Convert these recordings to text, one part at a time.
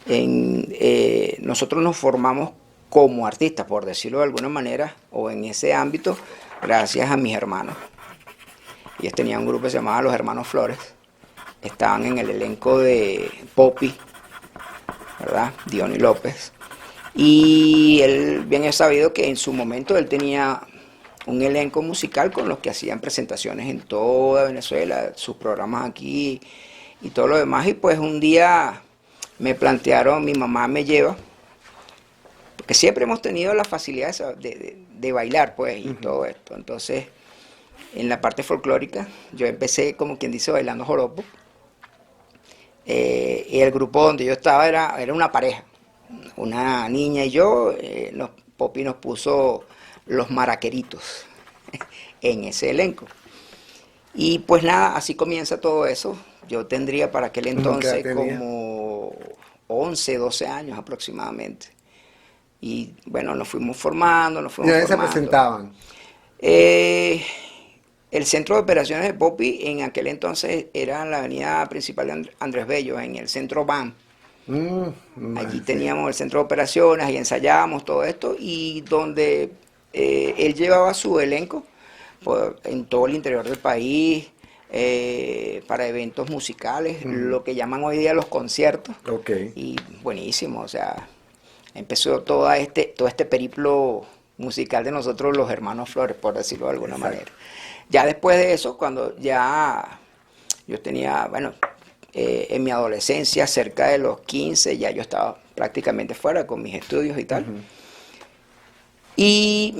Nosotros nos formamos como artistas, por decirlo de alguna manera, o en ese ámbito, gracias a mis hermanos. Ellos tenían un grupo que se llamaba Los Hermanos Flores. Estaban en el elenco de Poppy, ¿verdad? Diony López. Y él bien es sabido que en su momento él tenía un elenco musical con los que hacían presentaciones en toda Venezuela, sus programas aquí y todo lo demás. Y pues un día me plantearon, mi mamá me lleva, porque siempre hemos tenido la facilidad de bailar, pues, y todo esto. Entonces, en la parte folclórica, yo empecé, como quien dice, bailando joropo. Y el grupo donde yo estaba era una pareja, una niña y yo. Popi nos puso los maraqueritos en ese elenco. Y pues nada, así comienza todo eso. Yo tendría para aquel entonces como 11, 12 años aproximadamente. Y bueno, nos fuimos formando, nos fuimos ¿Dónde se formando. presentaban? El centro de operaciones de Popi en aquel entonces era en la avenida principal de Andrés Bello, en el centro BAM. Allí teníamos el centro de operaciones, ahí ensayábamos todo esto y donde él llevaba su elenco pues, en todo el interior del país, para eventos musicales, lo que llaman hoy día los conciertos. Y buenísimo, o sea, empezó todo este periplo musical de nosotros los hermanos Flores, por decirlo de alguna manera. Ya después de eso, cuando ya yo tenía, bueno, en mi adolescencia, cerca de los 15, ya yo estaba prácticamente fuera con mis estudios y tal. Y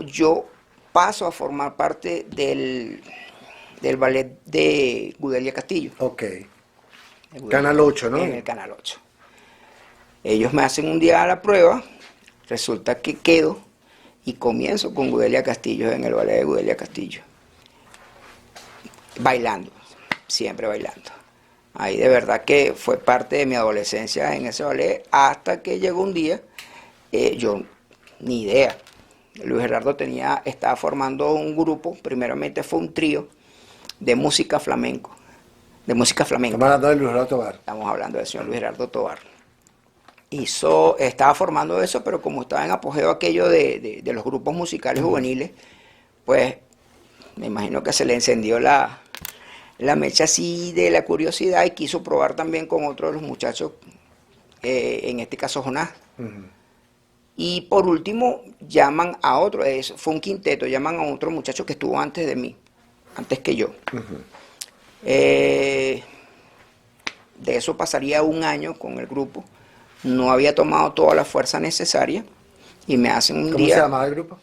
yo paso a formar parte del ballet de Gudelia Castillo. Canal 8, ¿no? En el Canal 8. Ellos me hacen un día la prueba, resulta que quedo y comienzo con Gudelia Castillo en el ballet de Gudelia Castillo. Bailando, siempre bailando. Ahí de verdad que fue parte de mi adolescencia en ese ballet, hasta que llegó un día, yo ni idea. Luis Gerardo estaba formando un grupo, primeramente fue un trío de música flamenco. Estamos hablando de Luis Gerardo Tobar. Estamos hablando del señor Luis Gerardo Tobar. Estaba formando eso, pero como estaba en apogeo aquello de los grupos musicales juveniles, pues me imagino que se le encendió la mecha así de la curiosidad y quiso probar también con otros de los muchachos, en este caso Jonás. Y por último llaman a otro, fue un quinteto, llaman a otro muchacho que estuvo antes de mí, antes que yo. De eso pasaría un año con el grupo. No había tomado toda la fuerza necesaria y me hacen un día... ¿Cómo se llamaba el grupo?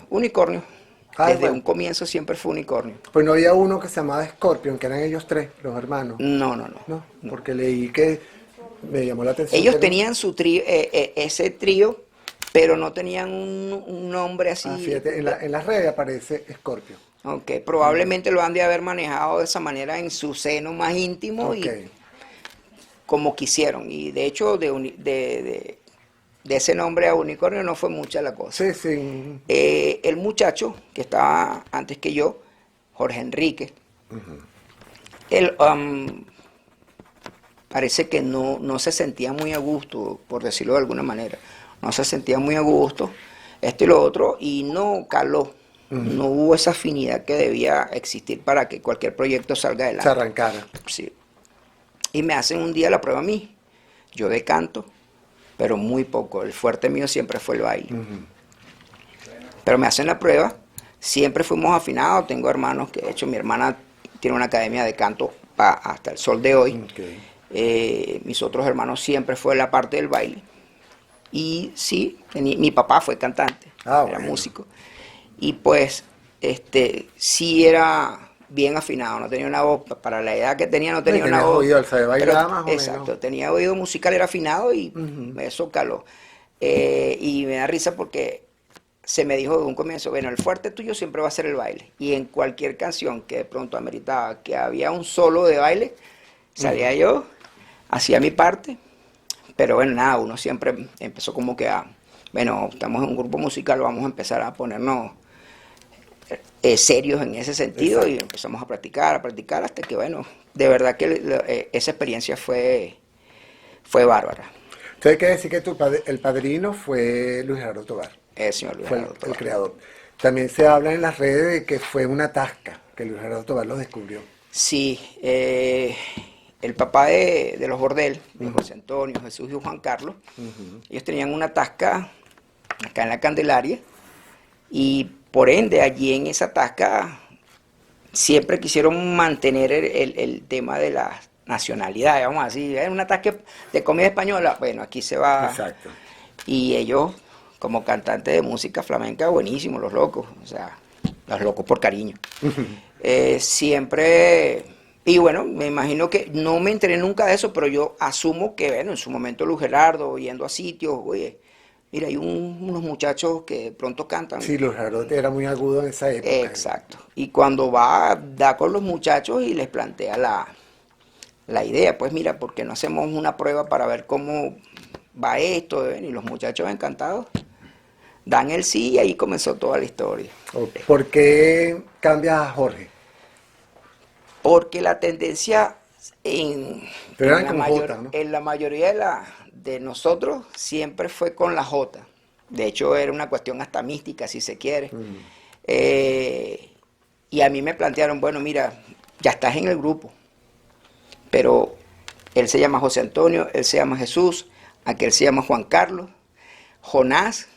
Unicornio. Desde un comienzo siempre fue Unicornio. Pues no había uno que se llamaba Scorpion, que eran ellos tres, los hermanos. No. Porque leí que me llamó la atención. Ellos tenían su trío, ese trío, pero no tenían un nombre así. Fíjate, en las redes aparece Scorpion. Probablemente lo han de haber manejado de esa manera en su seno más íntimo y como quisieron. Y de hecho, de ese nombre a Unicornio no fue mucha la cosa. El muchacho que estaba antes que yo, Jorge Enrique, él parece que no se sentía muy a gusto, por decirlo de alguna manera. No se sentía muy a gusto, esto y lo otro, y no caló. No hubo esa afinidad que debía existir para que cualquier proyecto salga adelante. Se arrancara. Sí. Y me hacen un día la prueba a mí. Yo de canto, pero muy poco. El fuerte mío siempre fue el baile. Pero me hacen la prueba, siempre fuimos afinados. Tengo hermanos que, de hecho, mi hermana tiene una academia de canto hasta el sol de hoy. Mis otros hermanos siempre fue la parte del baile. Y sí, mi papá fue cantante, era músico. Y pues, sí era bien afinado, no tenía una voz, para la edad que tenía no tenía una voz. Oído, ¿sabe bailar más o menos? Exacto, tenía oído musical, era afinado y eso caló. Y me da risa porque se me dijo de un comienzo, bueno, el fuerte tuyo siempre va a ser el baile. Y en cualquier canción que de pronto ameritaba que había un solo de baile, salía yo, hacía mi parte, pero bueno, nada, uno siempre empezó como que bueno, estamos en un grupo musical, vamos a empezar a ponernos serios en ese sentido. Exacto. Y empezamos a practicar hasta que, bueno, de verdad que esa experiencia fue bárbara. Entonces hay que decir que el padrino fue Luis Gerardo Tobar. El señor Luis Gerardo Tobar. El creador. También se habla en las redes de que fue una tasca, que Luis Gerardo Tobar lo descubrió. Sí, el papá de los Bordel, de José Antonio, Jesús y Juan Carlos, ellos tenían una tasca acá en la Candelaria, y por ende allí en esa tasca siempre quisieron mantener el tema de la nacionalidad, vamos a decir, es una tasca de comida española, bueno, aquí se va. Exacto. Y ellos, como cantantes de música flamenca, buenísimos, los locos, o sea, los locos por cariño. Siempre, y bueno, me imagino que no me enteré nunca de eso, pero yo asumo que, bueno, en su momento Luis Gerardo, yendo a sitios, oye, mira, hay unos muchachos que de pronto cantan. Sí, Luis Gerardo era muy agudo en esa época. Exacto. Y cuando da con los muchachos y les plantea la idea, pues mira, ¿por qué no hacemos una prueba para ver cómo va esto? Y los muchachos encantados dan el sí, y ahí comenzó toda la historia. ¿Por qué cambias a Jorge? Porque la tendencia en la mayoría de nosotros siempre fue con la J. De hecho, era una cuestión hasta mística, si se quiere. Y a mí me plantearon, bueno, mira, ya estás en el grupo, pero él se llama José Antonio, él se llama Jesús, aquel se llama Juan Carlos, Jonás.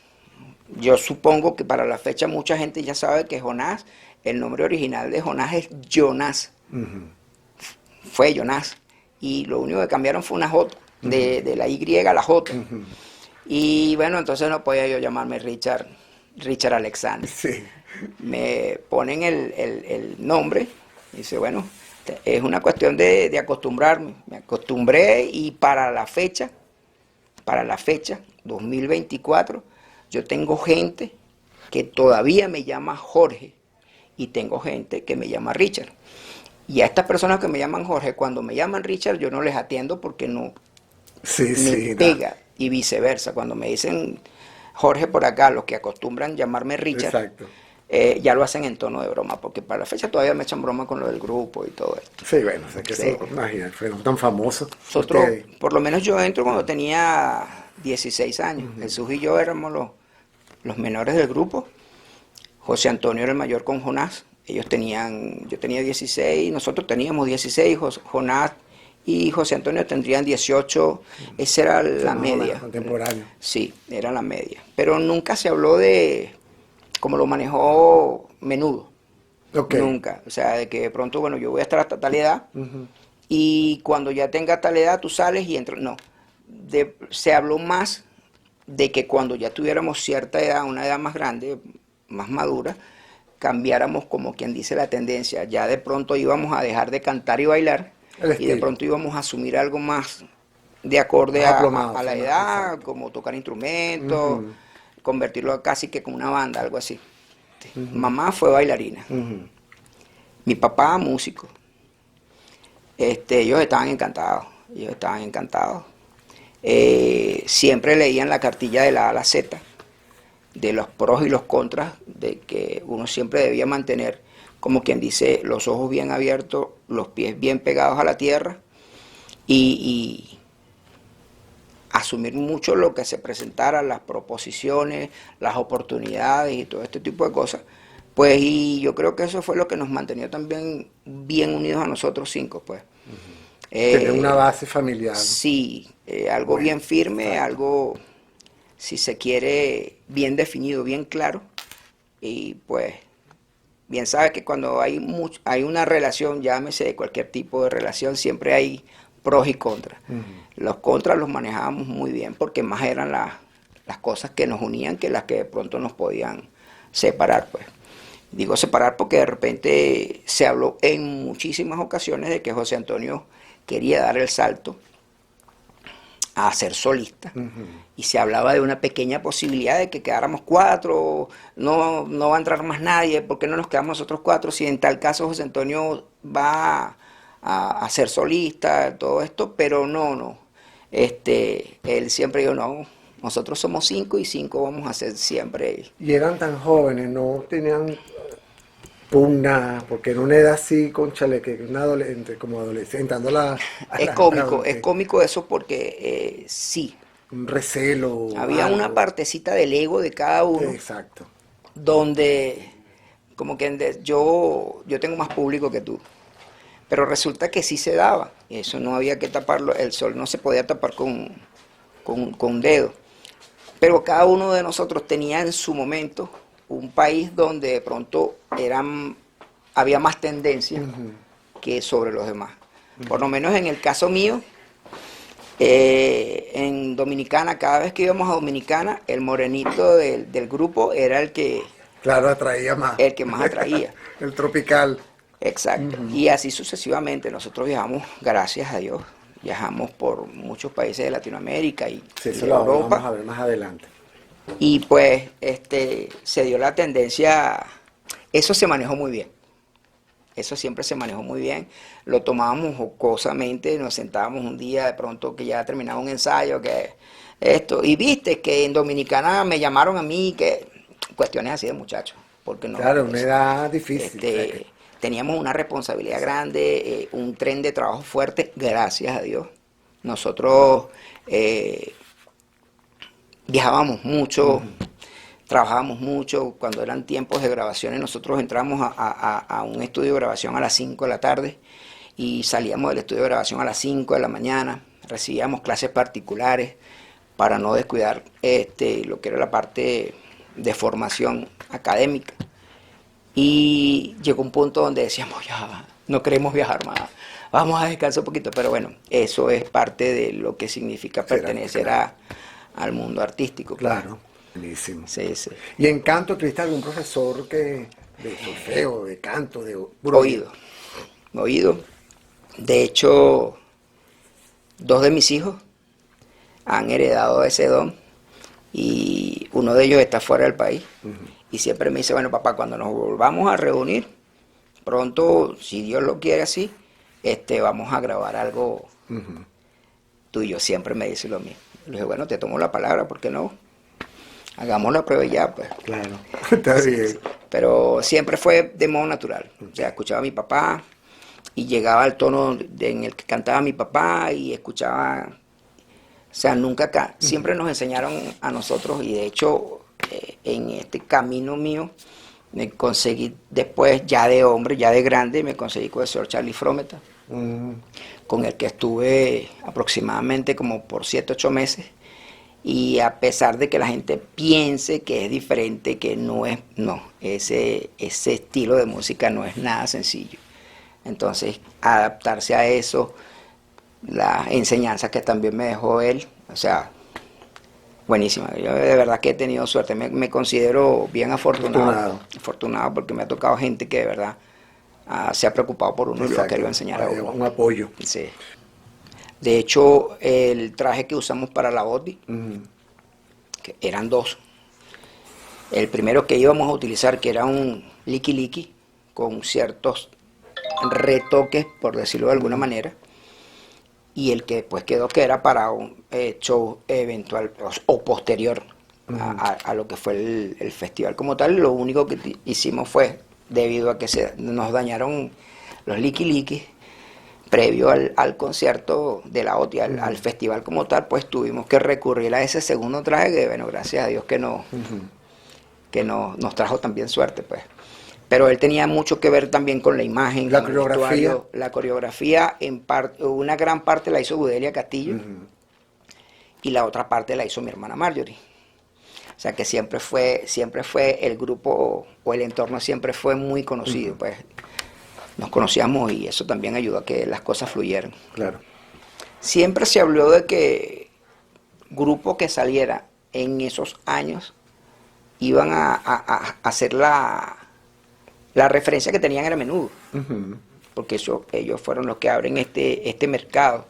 Yo supongo que para la fecha mucha gente ya sabe que Jonás, el nombre original de Jonás es Jonás. Fue Jonás. Y lo único que cambiaron fue una J, de la Y a la J. Y bueno, entonces no podía yo llamarme Richard Alexander. Sí. Me ponen el nombre, y dice, bueno, es una cuestión de acostumbrarme. Me acostumbré, y para la fecha 2024, yo tengo gente que todavía me llama Jorge, y tengo gente que me llama Richard. Y a estas personas que me llaman Jorge, cuando me llaman Richard, yo no les atiendo porque no me pega. Y viceversa, cuando me dicen Jorge por acá, los que acostumbran llamarme Richard, ya lo hacen en tono de broma, porque para la fecha todavía me echan broma con lo del grupo y todo esto. Sí, bueno, o sea que eso, imagínate, fueron tan famosos. Nosotros, por lo menos yo entro cuando tenía 16 años. Jesús y yo éramos los menores del grupo. José Antonio era el mayor con Jonás. Yo tenía 16, nosotros teníamos 16, Jonás y José Antonio tendrían 18, esa era la media. Contemporáneo. Sí, era la media. Pero nunca se habló de cómo lo manejó Menudo. Nunca. O sea, de que de pronto, bueno, yo voy a estar hasta tal edad, y cuando ya tenga tal edad tú sales y entras. No. Se habló más de que cuando ya tuviéramos cierta edad, una edad más grande, más madura, cambiáramos, como quien dice, la tendencia. Ya de pronto íbamos a dejar de cantar y bailar, y de pronto íbamos a asumir algo más de acorde a la edad, exacto, como tocar instrumentos, convertirlo casi que como una banda, algo así. Mamá fue bailarina, mi papá músico. Ellos estaban encantados, siempre leían la cartilla de la A a la Z, de los pros y los contras, de que uno siempre debía mantener, como quien dice, los ojos bien abiertos, los pies bien pegados a la tierra, y asumir mucho lo que se presentara, las proposiciones, las oportunidades y todo este tipo de cosas. Pues, y yo creo que eso fue lo que nos mantenía también bien unidos a nosotros 5, pues. Tener una base familiar. Sí, algo bien firme, exacto, algo, si se quiere, bien definido, bien claro. Y pues, bien sabes que cuando hay una relación, llámese de cualquier tipo de relación, siempre hay pros y contras. Los contras los manejábamos muy bien, porque más eran las cosas que nos unían que las que de pronto nos podían separar, pues. Digo separar porque de repente se habló en muchísimas ocasiones de que José Antonio quería dar el salto a ser solista, y se hablaba de una pequeña posibilidad de que quedáramos 4, no va a entrar más nadie, ¿por qué no nos quedamos nosotros 4? Si en tal caso José Antonio va a ser solista, todo esto, pero no. Él siempre dijo, no, nosotros somos 5 y 5 vamos a ser siempre. Y eran tan jóvenes, no tenían pugna, porque en una edad así, cónchale, que un adolescente, como adolescente, entrando Es cómico, es cómico eso porque sí, un recelo, había una algo. partecita del ego de cada uno Exacto. donde como que yo tengo más público que tú, pero resulta que sí se daba, y eso no había que taparlo, el sol no se podía tapar con un dedo, pero cada uno de nosotros tenía en su momento un país donde de pronto había más tendencia que sobre los demás. Por lo menos en el caso mío, en Dominicana, cada vez que íbamos a Dominicana, el morenito del grupo era Claro, atraía más. el que más atraía. El tropical. Exacto. Y así sucesivamente. Nosotros viajamos, gracias a Dios, viajamos por muchos países de Latinoamérica y Sí, eso de lo vamos Europa. a ver más adelante. Y pues se dio la tendencia, eso se manejó muy bien. Eso siempre se manejó muy bien. Lo tomábamos jocosamente, nos sentábamos un día de pronto que ya terminaba un ensayo, que esto, y viste que en Dominicana me llamaron a mí, que cuestiones así de muchachos, porque no, Claro, una edad difícil. O sea que, teníamos una responsabilidad grande, un tren de trabajo fuerte, gracias a Dios. Nosotros viajábamos mucho, trabajábamos mucho. Cuando eran tiempos de grabaciones, nosotros entramos a un estudio de grabación a las 5 de la tarde y salíamos del estudio de grabación a las 5 de la mañana. Recibíamos clases particulares para no descuidar lo que era la parte de formación académica. Y llegó un punto donde decíamos, ya, no queremos viajar más, vamos a descansar un poquito. Pero bueno, eso es parte de lo que significa pertenecer al mundo artístico. claro, buenísimo. Sí, sí. ¿Y en canto tuviste algún profesor de solfeo, de canto, de Oído, oído. De hecho, dos de mis hijos han heredado ese don y uno de ellos está fuera del país. Y siempre me dice, bueno, papá, cuando nos volvamos a reunir, pronto, si Dios lo quiere así, vamos a grabar algo tuyo. Siempre me dice lo mismo. Le dije, bueno, te tomo la palabra, ¿por qué no? Hagamos la prueba y ya, pues. Claro, está bien. Sí. Pero siempre fue de modo natural. O sea, escuchaba a mi papá y llegaba al tono en el que cantaba mi papá y escuchaba. O sea, nunca, siempre nos enseñaron a nosotros y de hecho en este camino mío me conseguí después, ya de hombre, ya de grande, me conseguí con el señor Charlie Frometa, con el que estuve aproximadamente como por 7, 8 meses. Y a pesar de que la gente piense que es diferente, que no es, no, ese estilo de música no es nada sencillo. Entonces, adaptarse a eso, la enseñanza que también me dejó él, o sea, buenísima. Yo de verdad que he tenido suerte, me considero bien afortunado porque me ha tocado gente que de verdad se ha preocupado por uno y lo ha querido enseñar a uno. Un apoyo. Sí. De hecho, el traje que usamos para la Odi, que eran dos. El primero que íbamos a utilizar, que era un Liki Liki, con ciertos retoques, por decirlo de alguna manera, y el que pues quedó que era para un show eventual o posterior a lo que fue el festival como tal. Lo único que hicimos fue, debido a que nos dañaron los Liki Liki, previo al concierto de la OTI, al festival como tal, pues tuvimos que recurrir a ese segundo traje que, bueno, gracias a Dios que nos trajo también suerte, pues. Pero él tenía mucho que ver también con la imagen, la con el coreografía. vestuario. La coreografía, una gran parte la hizo Gudelia Castillo y la otra parte la hizo mi hermana Marjorie. O sea que siempre fue el grupo o el entorno siempre fue muy conocido, pues. Nos conocíamos y eso también ayudó a que las cosas fluyeran. Claro. Siempre se habló de que grupo que saliera en esos años iban a hacer la referencia que tenían era Menudo, porque ellos fueron los que abren este mercado.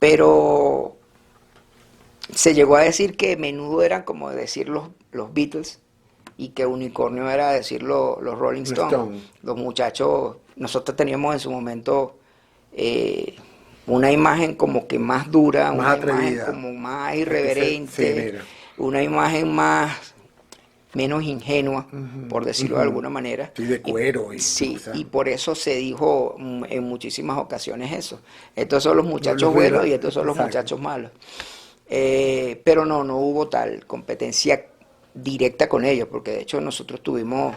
Pero se llegó a decir que Menudo eran como decir los Beatles, y que Unicornio era decir los Rolling Stones. Los muchachos, nosotros teníamos en su momento una imagen como que más dura, más una atrevida, imagen como más irreverente, sí, una imagen más menos ingenua, por decirlo de alguna manera. Sí, de cuero. Sí, O sea, y por eso se dijo en muchísimas ocasiones eso. Estos son los muchachos los buenos y estos son los exacto. muchachos malos. Pero no hubo tal competencia directa con ellos, porque de hecho nosotros tuvimos,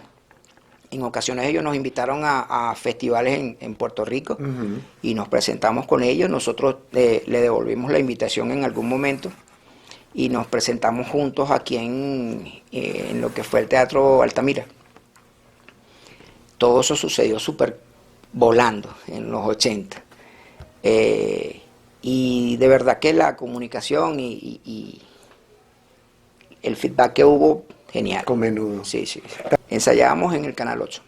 en ocasiones ellos nos invitaron a festivales en Puerto Rico y nos presentamos con ellos. Nosotros le devolvimos la invitación en algún momento y nos presentamos juntos aquí en lo que fue el Teatro Altamira. Todo eso sucedió súper volando en los 80. Y de verdad que la comunicación y el feedback que hubo, genial. con Menudo. Sí. Ensayábamos en el Canal 8.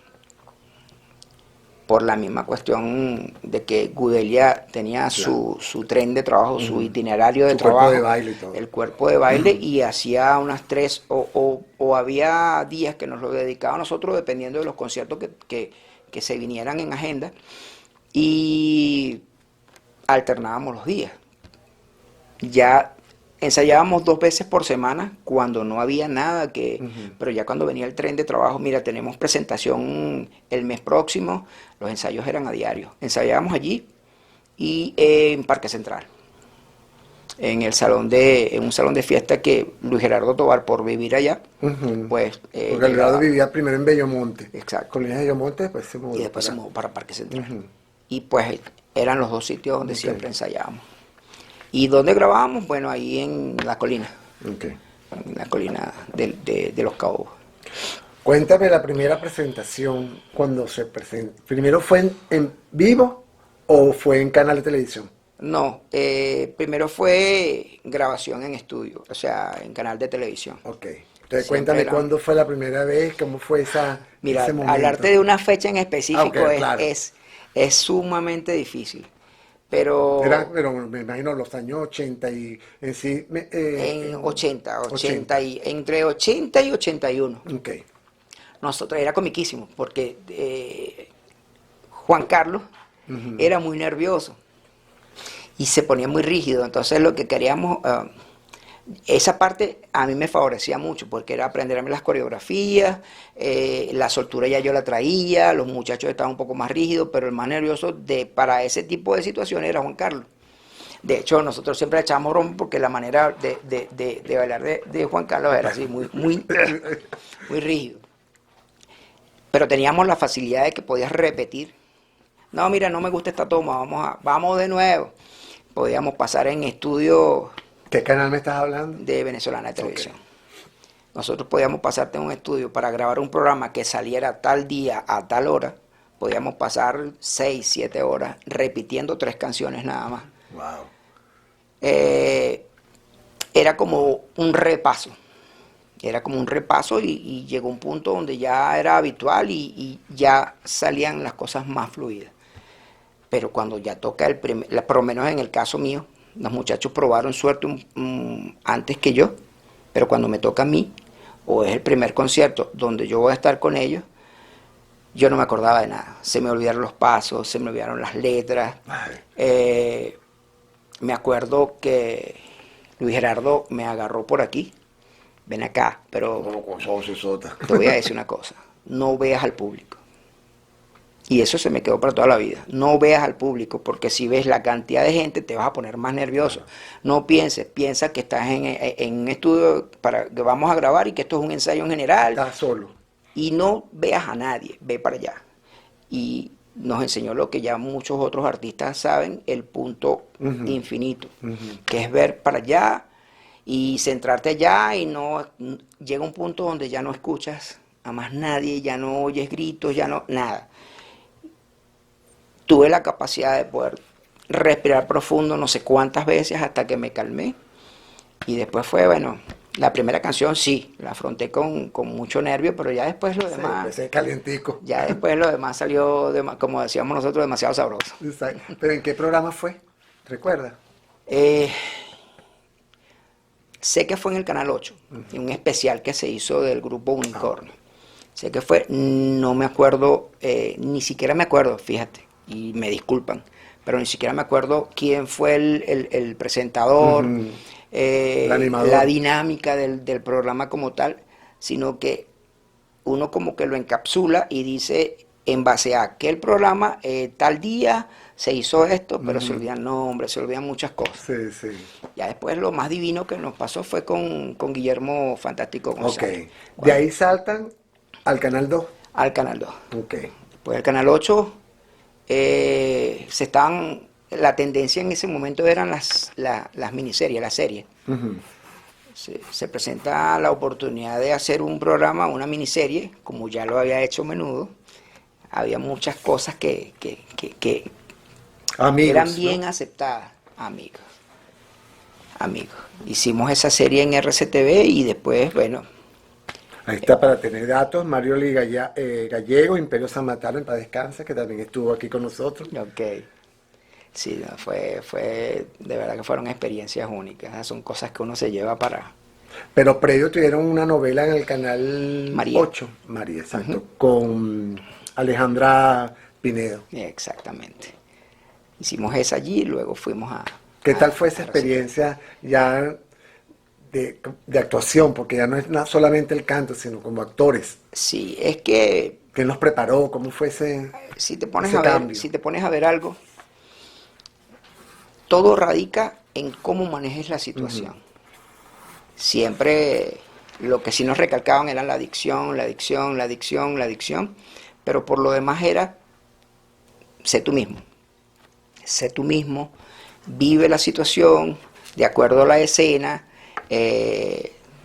Por la misma cuestión de que Gudelia tenía su tren de trabajo, su itinerario de trabajo, cuerpo de baile y todo. el cuerpo de baile, y hacía unas 3 o había días que nos lo dedicaba a nosotros dependiendo de los conciertos que se vinieran en agenda, y alternábamos los días. Ya ensayábamos 2 veces por semana cuando no había nada pero ya cuando venía el tren de trabajo, mira, tenemos presentación el mes próximo, los ensayos eran a diario. Ensayábamos allí y en Parque Central, en un salón de fiesta que Luis Gerardo Tobar, por vivir allá, pues Porque Gerardo vivía primero en Bellomonte. Exacto. Colina de Bellomonte, después se mudó. Y después se mudó para Parque Central. Y pues eran los 2 sitios donde siempre ensayábamos. ¿Y dónde grabábamos? Bueno, ahí en la colina. En la colina de Los Cabos. Cuéntame la primera presentación cuando se presentó. ¿Primero fue en vivo o fue en canal de televisión? No, primero fue grabación en estudio, o sea, en canal de televisión. Ok. Entonces Siempre cuéntame eran- cuándo fue la primera vez, cómo fue Mira, ese momento. hablarte de una fecha en específico Ok, claro. es sumamente difícil. Pero Pero me imagino los años 80 y en sí. en 80 entre 80 y 81. Ok. Nosotros era comiquísimo, porque Juan Carlos era muy nervioso y se ponía muy rígido. Entonces lo que queríamos, esa parte a mí me favorecía mucho, porque era aprenderme las coreografías, la soltura ya yo la traía, los muchachos estaban un poco más rígidos, pero el más nervioso para ese tipo de situaciones era Juan Carlos. De hecho, nosotros siempre echábamos broma porque la manera de bailar de Juan Carlos era así, muy rígido. Pero teníamos la facilidad de que podías repetir. No, mira, no me gusta esta toma, vamos de nuevo. Podíamos pasar en estudio ¿Qué canal me estás hablando? de Venezolana de Televisión. Nosotros podíamos pasarte en un estudio para grabar un programa que saliera tal día a tal hora. Podíamos pasar 6, 7 horas repitiendo 3 canciones nada más. Wow. Era como un repaso. Y llegó un punto donde ya era habitual y ya salían las cosas más fluidas. Pero cuando ya toca por lo menos en el caso mío, los muchachos probaron suerte antes que yo, pero cuando me toca a mí, o es el primer concierto donde yo voy a estar con ellos, yo no me acordaba de nada. Se me olvidaron los pasos, se me olvidaron las letras. Me acuerdo que Luis Gerardo me agarró por aquí. Ven acá, pero te voy a decir una cosa. No veas al público. Y eso se me quedó para toda la vida. No veas al público, porque si ves la cantidad de gente te vas a poner más nervioso. No piensa que estás en un estudio que vamos a grabar y que esto es un ensayo en general. Estás solo. Y no veas a nadie, ve para allá. Y nos enseñó lo que ya muchos otros artistas saben, el punto infinito, que es ver para allá y centrarte allá, y no llega un punto donde ya no escuchas a más nadie, ya no oyes gritos, ya no, nada. Tuve la capacidad de poder respirar profundo no sé cuántas veces hasta que me calmé, y después fue, bueno, la primera canción sí, la afronté con mucho nervio, pero ya después lo demás, Empecé calientico. ya después lo demás salió, como decíamos nosotros, demasiado sabroso. Exacto. ¿Pero en qué programa fue? ¿Recuerdas? Sé que fue en el Canal 8, en un especial que se hizo del grupo Unicornio. Sé que fue, no me acuerdo, ni siquiera me acuerdo, fíjate, y me disculpan, pero ni siquiera me acuerdo quién fue el presentador, El animador. la dinámica del programa como tal. sino que uno como que lo encapsula y dice en base a aquel programa, tal día se hizo esto, pero se olvidan nombres, se olvidan muchas cosas. Sí, sí. Ya después lo más divino que nos pasó fue con Guillermo Fantástico Ok. González. De ahí saltan al canal 2. Al Canal 2. Ok. Pues el Canal 8 la tendencia en ese momento eran las miniseries, las series. Ujú. Se presenta la oportunidad de hacer un programa, una miniserie, como ya lo había hecho Menudo. Había muchas cosas que Amigos, eran ¿no? bien aceptadas, amigos. Hicimos esa serie en RCTV y después, bueno, Ahí está para tener datos. Mario Lee Gallego, Imperio San Mataro, en paz descanse, que también estuvo aquí con nosotros. ok. Sí, no, de verdad que fueron experiencias únicas. Son cosas que uno se lleva para Pero previo tuvieron una novela en el canal María. 8, María, exacto, con Alejandra Pinedo. Exactamente. Hicimos esa allí y luego fuimos ¿Qué tal fue esa a recibir. experiencia ya de actuación? Porque ya no es solamente el canto, sino como actores. Sí, es que ¿Quién los preparó? ¿Cómo fue ese si cambio? te pones a ver algo, todo radica en cómo manejes la situación. Siempre lo que sí nos recalcaban era la adicción, pero por lo demás era sé tú mismo. Sé tú mismo, vive la situación de acuerdo a la escena.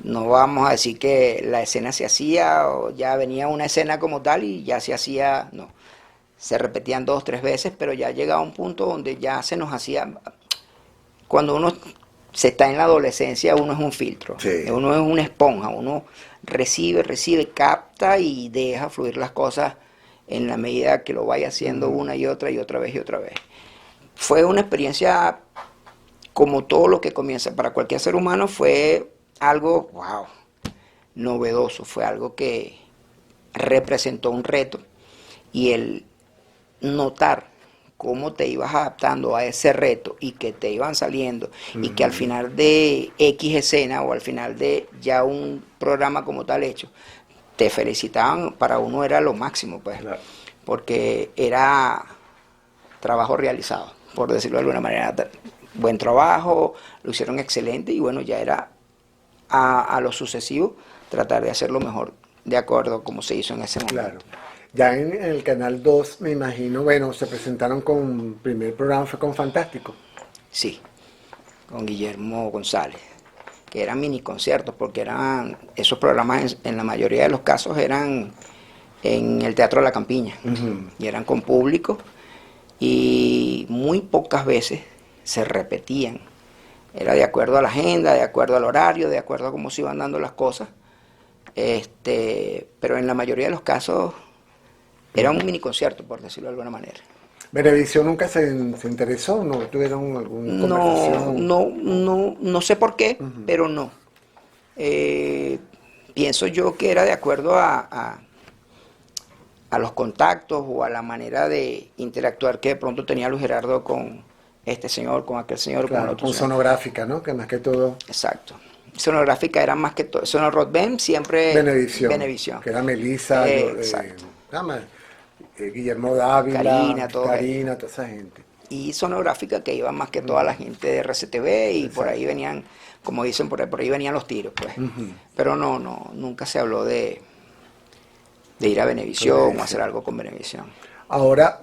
No vamos a decir que la escena se hacía o ya venía una escena como tal y ya se hacía, no. Se repetían 2, 3 veces, pero ya llegaba un punto donde ya se nos hacía. Cuando uno se está en la adolescencia, uno es un filtro, Sí. uno es una esponja, uno recibe, capta y deja fluir las cosas en la medida que lo vaya haciendo una y otra vez y otra vez. Fue una experiencia como todo lo que comienza para cualquier ser humano, fue algo, wow, novedoso, fue algo que representó un reto y el notar cómo te ibas adaptando a ese reto y que te iban saliendo y que al final de X escena o al final de ya un programa como tal hecho, te felicitaban, para uno era lo máximo, pues, Claro. porque era trabajo realizado, por decirlo de alguna manera. Buen trabajo, lo hicieron excelente y bueno, ya era a lo sucesivo tratar de hacerlo mejor de acuerdo a como se hizo en ese momento. Claro. Ya en el canal 2, me imagino, bueno, se presentaron con, primer programa fue con Fantástico. Sí, con Guillermo González, que eran mini conciertos, porque esos programas en la mayoría de los casos eran en el Teatro de la Campiña, y eran con público, y muy pocas veces se repetían. Era de acuerdo a la agenda, de acuerdo al horario, de acuerdo a cómo se iban dando las cosas, pero en la mayoría de los casos era un mini concierto, por decirlo de alguna manera. Venevisión nunca se interesó, ¿no? ¿Tuvieron alguna conversación? No sé por qué, pero no. Pienso yo que era de acuerdo a los contactos o a la manera de interactuar que de pronto tenía Luis Gerardo con este señor, con aquel señor, con el Claro, otro con señor. sonográfica, ¿no? Que más que todo Exacto. Sonográfica era más que todo. Sonorodben siempre Venevisión, que era Melissa, exacto. Guillermo Dávila, Karina, todos ellos. Karina, toda esa gente. Y sonográfica que iba más que toda la gente de RCTV y por ahí Exacto. venían, como dicen por ahí venían los tiros, pues. Pero nunca se habló de ir a Venevisión o hacer algo con Venevisión. Ahora,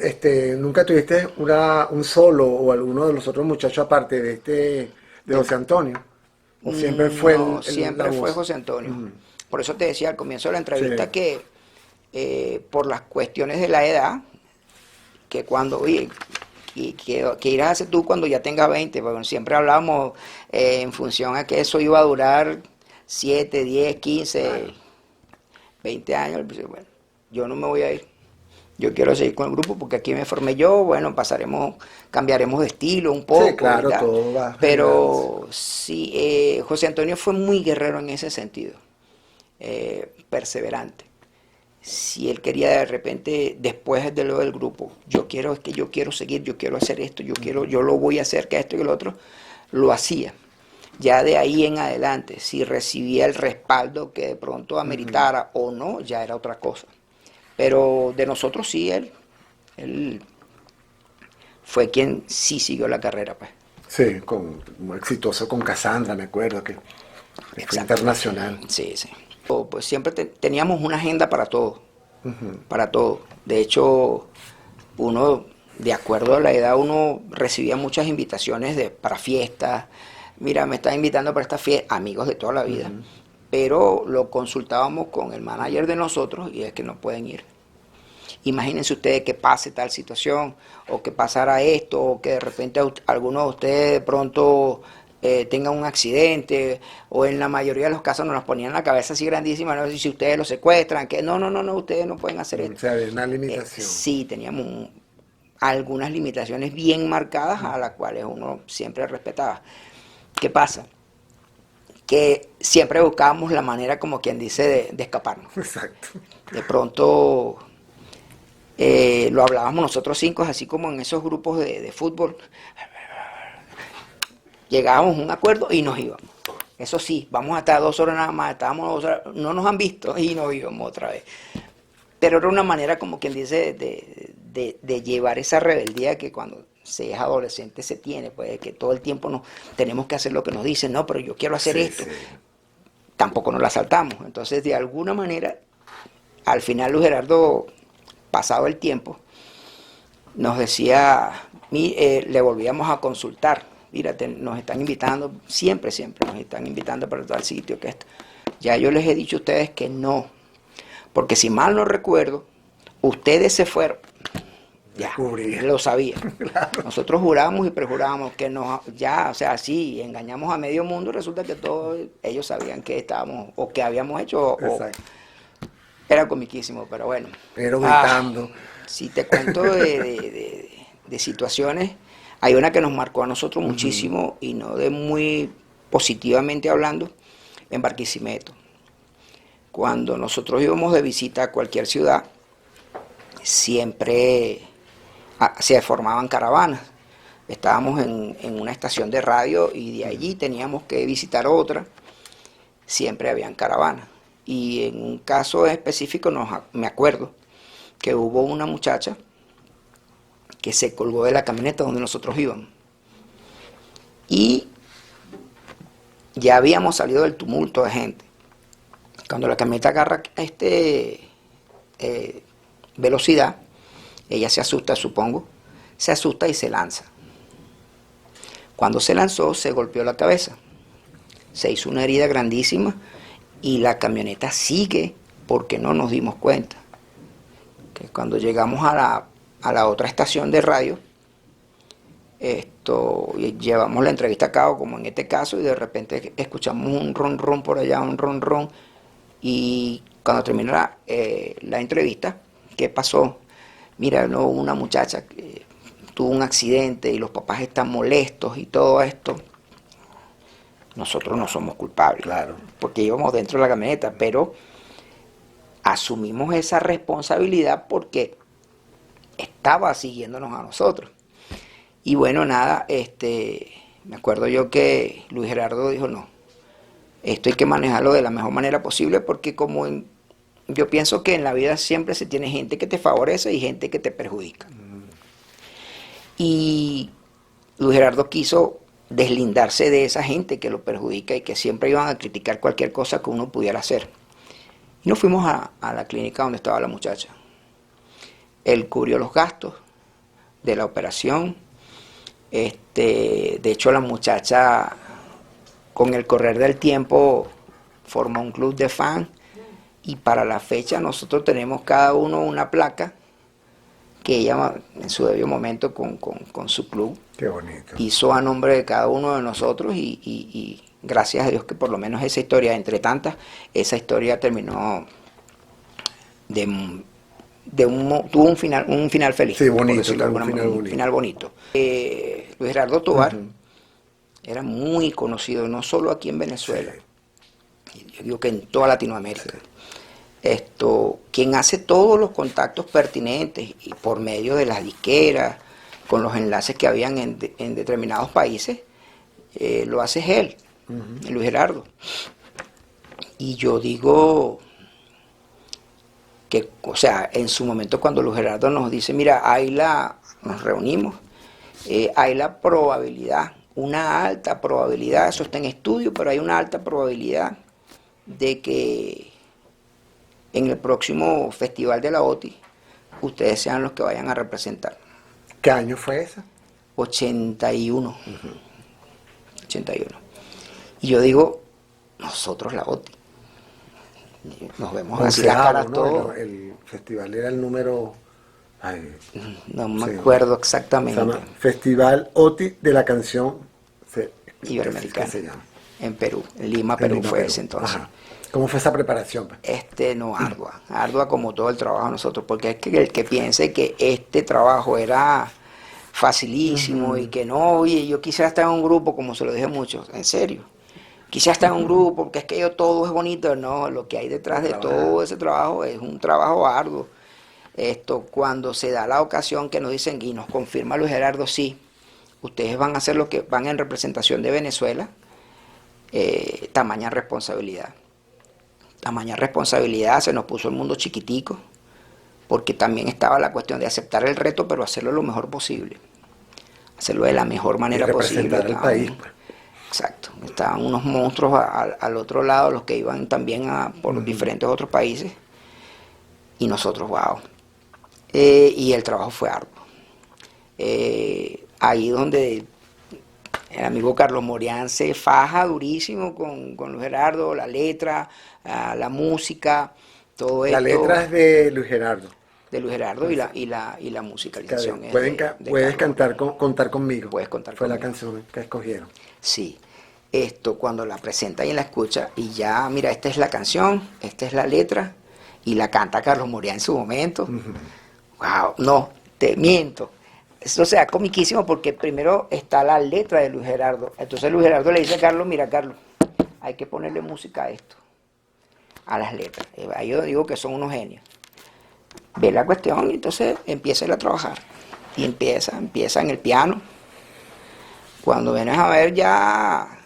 ¿nunca tuviste un solo o alguno de los otros muchachos aparte de José Antonio? ¿O siempre fue No, la siempre fue voz? José Antonio. Por eso te decía al comienzo de la entrevista Sí. que por las cuestiones de la edad, que cuando, oye, ¿qué irás a hacer tú cuando ya tengas 20? Bueno, siempre hablábamos en función a que eso iba a durar 7, 10, 15, 20 años. Bueno, yo no me voy a ir. Yo quiero seguir con el grupo porque aquí me formé yo. Bueno, cambiaremos de estilo un poco. Sí, claro, ¿verdad? todo va. Pero sí, José Antonio fue muy guerrero en ese sentido, perseverante. Si él quería de repente, después de lo del grupo, yo quiero seguir, yo quiero hacer esto, yo lo voy a hacer, que esto y lo otro, lo hacía. Ya de ahí en adelante, si recibía el respeto respaldo que de pronto ameritara o no, ya era otra cosa. Pero de nosotros sí, él fue quien sí siguió la carrera, pues. Sí, muy exitoso con Cassandra, me acuerdo que fue internacional. Sí, sí. Pues siempre teníamos una agenda para todo, para todo. De hecho, uno, de acuerdo a la edad, uno recibía muchas invitaciones para fiestas. Mira, me están invitando para esta fiesta, amigos de toda la vida. Pero lo consultábamos con el manager de nosotros y es que no pueden ir. Imagínense ustedes que pase tal situación, o que pasara esto, o que de repente alguno de ustedes de pronto tenga un accidente, o en la mayoría de los casos nos ponían en la cabeza así grandísima, no sé si ustedes lo secuestran, que no, ustedes no pueden hacer esto. O sea, había una limitación. Sí, teníamos algunas limitaciones bien marcadas a las cuales uno siempre respetaba. ¿Qué pasa? Que siempre buscábamos la manera, como quien dice, de escaparnos. Exacto. De pronto lo hablábamos nosotros cinco, así como en esos grupos de fútbol. Llegábamos a un acuerdo y nos íbamos. Eso sí, vamos a estar 2 horas nada más, estábamos 2 horas, no nos han visto y nos íbamos otra vez. Pero era una manera, como quien dice, de llevar esa rebeldía que cuando se es adolescente se tiene, pues que todo el tiempo tenemos que hacer lo que nos dicen, no, pero yo quiero hacer esto. Sí. Tampoco nos la saltamos. Entonces, de alguna manera, al final Luis Gerardo, pasado el tiempo, nos decía, le volvíamos a consultar, mira, nos están invitando, siempre nos están invitando para tal sitio, que esto. Ya yo les he dicho a ustedes que no, porque si mal no recuerdo, ustedes se fueron. Ya, lo sabía. Claro. Nosotros jurábamos y prejurábamos que o sea, sí, engañamos a medio mundo y resulta que todos ellos sabían que estábamos, o que habíamos hecho, era comiquísimo, pero bueno. Pero gritando. Si te cuento de situaciones, hay una que nos marcó a nosotros muchísimo, y no de muy positivamente hablando, en Barquisimeto. Cuando nosotros íbamos de visita a cualquier ciudad, siempre se formaban caravanas. Estábamos en una estación de radio y de allí teníamos que visitar otra. Siempre habían caravanas. Y en un caso específico me acuerdo que hubo una muchacha que se colgó de la camioneta donde nosotros íbamos. Y ya habíamos salido del tumulto de gente. Cuando la camioneta agarra velocidad, ella se asusta, supongo, se asusta y se lanza. Cuando se lanzó, se golpeó la cabeza. Se hizo una herida grandísima y la camioneta sigue porque no nos dimos cuenta. Que cuando llegamos a la otra estación de radio, llevamos la entrevista a cabo, como en este caso, y de repente escuchamos un ron por allá, un ron, y cuando terminó la entrevista, ¿qué pasó? Mira, no, una muchacha que tuvo un accidente y los papás están molestos y todo esto. Nosotros no somos culpables, claro, porque íbamos dentro de la camioneta, pero asumimos esa responsabilidad porque estaba siguiéndonos a nosotros. Y bueno, nada, me acuerdo yo que Luis Gerardo dijo, no, esto hay que manejarlo de la mejor manera posible, porque yo pienso que en la vida siempre se tiene gente que te favorece y gente que te perjudica. Y Luis Gerardo quiso deslindarse de esa gente que lo perjudica y que siempre iban a criticar cualquier cosa que uno pudiera hacer. Y nos fuimos a la clínica donde estaba la muchacha. Él cubrió los gastos de la operación. De hecho, la muchacha, con el correr del tiempo, formó un club de fans, y para la fecha nosotros tenemos cada uno una placa que ella en su debido momento con su club. Qué bonito. Hizo a nombre de cada uno de nosotros, y gracias a Dios que por lo menos esa historia, entre tantas, esa historia terminó tuvo un final feliz. Sí, bonito, un final bonito. Luis Gerardo Tovar era muy conocido, no solo aquí en Venezuela, yo digo que en toda Latinoamérica. Quien hace todos los contactos pertinentes y por medio de las disqueras, con los enlaces que habían en determinados países, lo hace él, Luis Gerardo. Y yo digo que, o sea, en su momento cuando Luis Gerardo nos dice, mira, nos reunimos, hay la probabilidad, una alta probabilidad, eso está en estudio, pero hay una alta probabilidad de que en el próximo Festival de la OTI ustedes sean los que vayan a representar. ¿Qué año fue esa? 81. 81. Y yo digo, nosotros la OTI. Nos vemos así las caras, ¿no? todos. El festival era el número... Ay, No me sí, acuerdo se exactamente. llama Festival OTI de la canción Iberoamericana. ¿qué se llama? En Perú, en Lima, En Perú Lima, fue Perú. ese entonces. Ajá. ¿Cómo fue esa preparación? No, ardua como todo el trabajo de nosotros, porque es que el que piense que este trabajo era facilísimo y que no, oye, yo quisiera estar en un grupo, como se lo dije a muchos, en serio, quisiera estar en un grupo, porque es que todo es bonito, no, lo que hay detrás de todo ese trabajo es un trabajo arduo. Cuando se da la ocasión que nos dicen, y nos confirma Luis Gerardo, sí, ustedes van a hacer lo que van en representación de Venezuela, tamaña responsabilidad. Tamaña responsabilidad, se nos puso el mundo chiquitico, porque también estaba la cuestión de aceptar el reto, pero hacerlo lo mejor posible. Hacerlo de la mejor manera posible. Representar el país. Exacto. Estaban unos monstruos al otro lado, los que iban también por diferentes otros países. Y nosotros, wow. Y el trabajo fue arduo. Ahí donde el amigo Carlos Morián se faja durísimo con Luis Gerardo, la letra, la música, todo esto. La letra es de Luis Gerardo. De Luis Gerardo y la musicalización. Puedes contar conmigo. Puedes contar Fue conmigo. La canción que escogieron. Sí. Cuando la presenta y la escucha, y ya, mira, esta es la canción, esta es la letra, y la canta Carlos Morián en su momento. Wow, no, te miento. Eso sea comiquísimo porque primero está la letra de Luis Gerardo. Entonces Luis Gerardo le dice a Carlos, mira Carlos, hay que ponerle música a esto, a las letras. Ahí yo digo que son unos genios. Ve la cuestión y entonces empieza él a trabajar. Y empieza en el piano. Cuando vienes a ver ya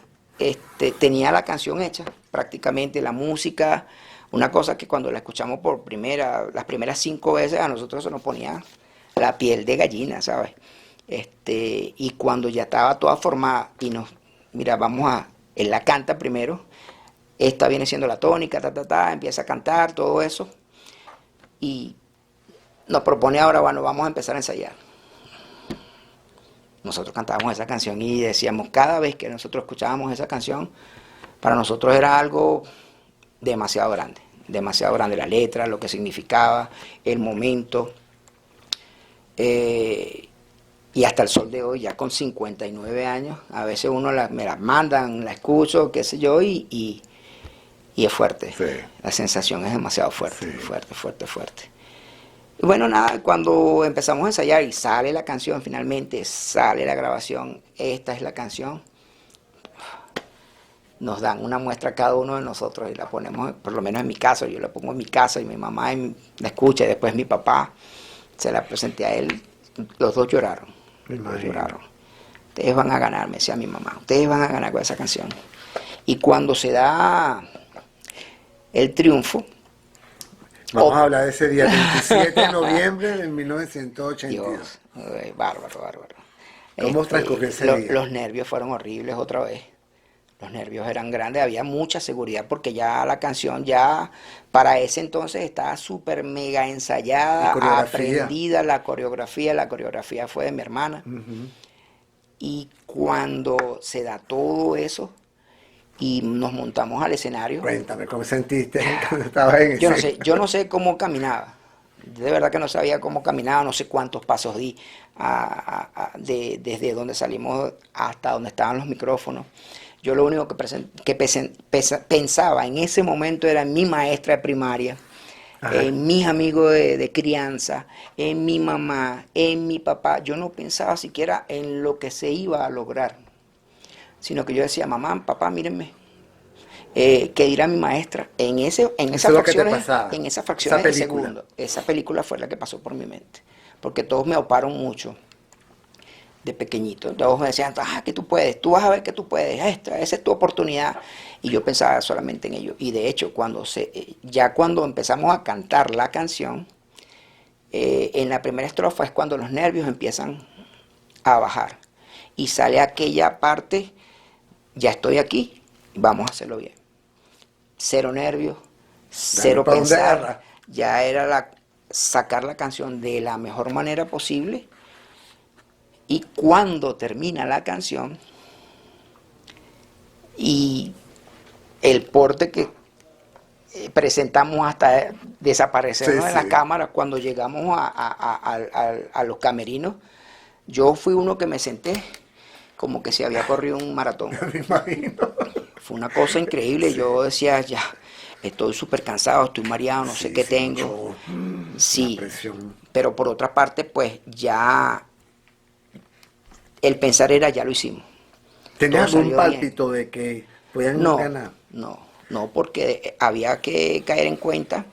tenía la canción hecha, prácticamente la música. Una cosa que cuando la escuchamos las primeras 5 veces a nosotros se nos ponía la piel de gallina, ¿sabes? Y cuando ya estaba toda formada y mira, él la canta primero, esta viene siendo la tónica, empieza a cantar, todo eso, y nos propone ahora, bueno, vamos a empezar a ensayar. Nosotros cantábamos esa canción y decíamos, cada vez que nosotros escuchábamos esa canción, para nosotros era algo demasiado grande la letra, lo que significaba, el momento. Y hasta el sol de hoy, ya con 59 años, a veces me las mandan, la escucho, qué sé yo, y es fuerte. Sí. La sensación es demasiado fuerte, Sí. fuerte. Y bueno, nada, cuando empezamos a ensayar y sale la canción, finalmente sale la grabación, esta es la canción, nos dan una muestra a cada uno de nosotros y la ponemos, por lo menos en mi caso, yo la pongo en mi casa y mi mamá la escucha y después mi papá, se la presenté a él, los dos lloraron. Ustedes van a ganar, me decía mi mamá, ustedes van a ganar con esa canción. Y cuando se da el triunfo, Vamos a hablar de ese día, 27 de noviembre de 1982. Dios, bárbaro. ¿Cómo transcurrió ese día? Los nervios fueron horribles otra vez. Los nervios eran grandes, había mucha seguridad porque ya la canción ya para ese entonces estaba súper mega ensayada, aprendida, la coreografía fue de mi hermana. Y cuando se da todo eso y nos montamos al escenario... Cuéntame, ¿cómo sentiste cuando estabas en ese? Yo no sé cómo caminaba, de verdad que no sabía cómo caminaba, no sé cuántos pasos di desde donde salimos hasta donde estaban los micrófonos. Yo lo único que pensaba en ese momento era en mi maestra de primaria, en mis amigos de crianza, en mi mamá, en mi papá. Yo no pensaba siquiera en lo que se iba a lograr, sino que yo decía, mamá, papá, mírenme, ¿qué dirá mi maestra? En esas fracciones de segundo. Esa película fue la que pasó por mi mente, porque todos me oparon mucho. de pequeñito. Todos me decían, que tú puedes, tú vas a ver que tú puedes, esa es tu oportunidad. Y yo pensaba solamente en ello. Y de hecho, ya cuando empezamos a cantar la canción, en la primera estrofa es cuando los nervios empiezan a bajar. Y sale aquella parte, ya estoy aquí, vamos a hacerlo bien. Cero nervios, cero pensar. Ya era sacar la canción de la mejor manera posible. Y cuando termina la canción y el porte que presentamos hasta desaparecernos en las cámaras, cuando llegamos a los camerinos, yo fui uno que me senté como que se había corrido un maratón. Me imagino. Fue una cosa increíble. Yo decía, ya, estoy súper cansado, estoy mareado, no sé qué tengo. Sí, pero por otra parte, pues ya el pensar era, ya lo hicimos. ¿Tenías algún pálpito de que podían ganar? No, porque había que caer en cuenta